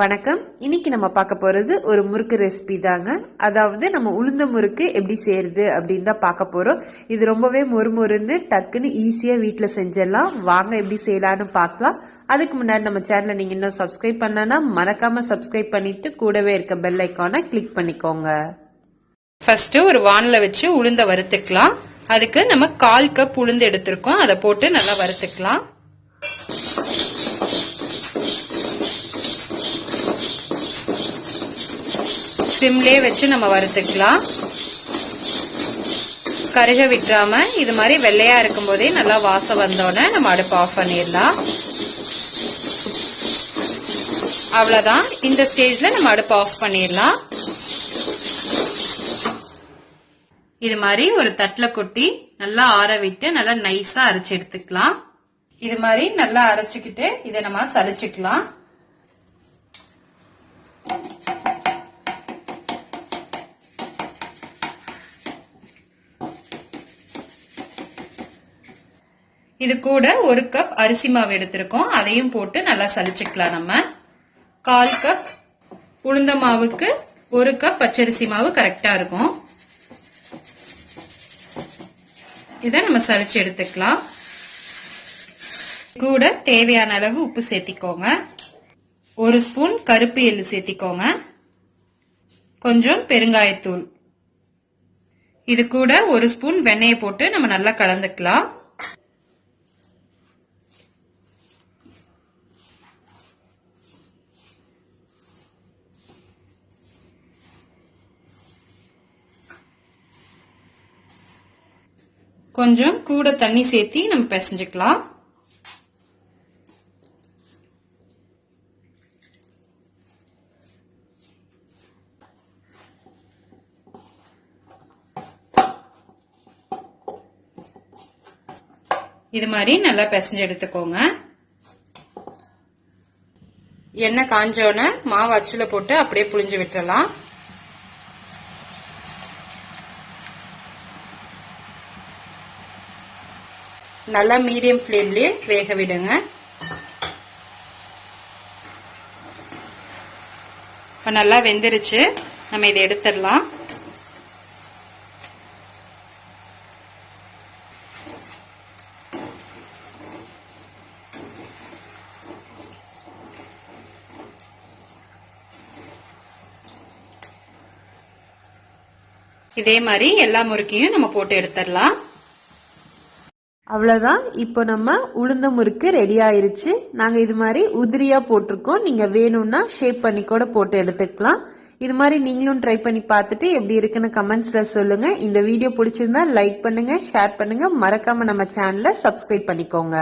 வணக்கம். இன்னைக்கு நம்ம பார்க்க போறது ஒரு முறுக்கு ரெசிபி தாங்க. அதாவது நம்ம உளுந்த முறுக்கு எப்படி செய்யறது அப்படின்னு தான் பார்க்க போறோம். இது ரொம்பவே மொறுமொறுன்னு டக்குன்னு ஈஸியா வீட்டுல செஞ்சிடலாம். வாங்க எப்படி செய்யலாம்னு பார்க்கலாம். அதுக்கு முன்னாடி நம்ம சேனலை நீங்க இன்னும் சப்ஸ்கிரைப் பண்ணலன்னா மறக்காம சப்ஸ்கிரைப் பண்ணிட்டு கூடவே இருக்க பெல் ஐக்கானை கிளிக் பண்ணிக்கோங்க. ஃபர்ஸ்ட் ஒரு வானல வச்சு உளுந்த வறுத்துக்கலாம். அதுக்கு நம்ம 1/4 கப் உளுந்து எடுத்திருக்கோம். அதை போட்டு நல்லா வறுத்துக்கலாம். சிம்லே வச்சு நம்ம வறுத்துக்கலாம். கருக விட்டுறாம இது மாதிரி வெள்ளையா இருக்கும் போதே நல்லா வாசம் வந்தோடனே நம்ம அடுப்பு ஆஃப் பண்ணிடலாம். அவ்வளவுதான். இந்த ஸ்டேஜ்ல நம்ம அடுப்பு ஆஃப் பண்ணிடலாம். இது மாதிரி ஒரு தட்டுல கொட்டி நல்லா ஆற விட்டு நல்லா நைஸா அரைச்சு எடுத்துக்கலாம். இது மாதிரி நல்லா அரைச்சுக்கிட்டு இதை நம்ம சலிச்சுக்கலாம். இது கூட 1 கப் அரிசி மாவு எடுத்திருக்கோம். அதையும் போட்டு நல்லா சலிச்சுக்கலாம். நம்ம 1/4 கப் உளுந்த மாவுக்கு 1 கப் பச்சரிசி மாவு கரெக்டா இருக்கும். இதை நம்ம சலிச்சு எடுத்துக்கலாம். கூட தேவையான அளவு உப்பு சேர்த்திக்கோங்க. 1 ஸ்பூன் கருப்பு எள்ளு சேர்த்திக்கோங்க. கொஞ்சம் பெருங்காயத்தூள். இது கூட 1 ஸ்பூன் வெண்ணெயை போட்டு நம்ம நல்லா கலந்துக்கலாம். கொஞ்சம் கூட தண்ணி சேர்த்தி நம்ம பிசைஞ்சுக்கலாம். இது மாதிரி நல்லா பிசைஞ்சு எடுத்துக்கோங்க. எண்ணெய் காஞ்சோன மாவு அச்சுல போட்டு அப்படியே புழிஞ்சு விட்டுறலாம். நல்லா மீடியம் ஃப்ளேம்லயே வேக விடுங்க. இப்ப நல்லா வெந்துருச்சு. நம்ம இதை எடுத்துடலாம். இதே மாதிரி எல்லா முறுக்கையும் நம்ம போட்டு எடுத்துடலாம். அவ்வளவுதான். இப்போ நம்ம உளுந்த முறுக்கு ரெடி ஆயிருச்சு. நாங்க இது மாதிரி உதிரியா போட்டிருக்கோம். நீங்க வேணும்னா ஷேப் பண்ணி கூட போட்டு எடுத்துக்கலாம். இது மாதிரி நீங்களும் ட்ரை பண்ணி பார்த்துட்டு எப்படி இருக்குன்னு கமெண்ட்ஸ்ல சொல்லுங்க. இந்த வீடியோ பிடிச்சிருந்தா லைக் பண்ணுங்க, ஷேர் பண்ணுங்க, மறக்காம நம்ம சேனலை சப்ஸ்கிரைப் பண்ணிக்கோங்க.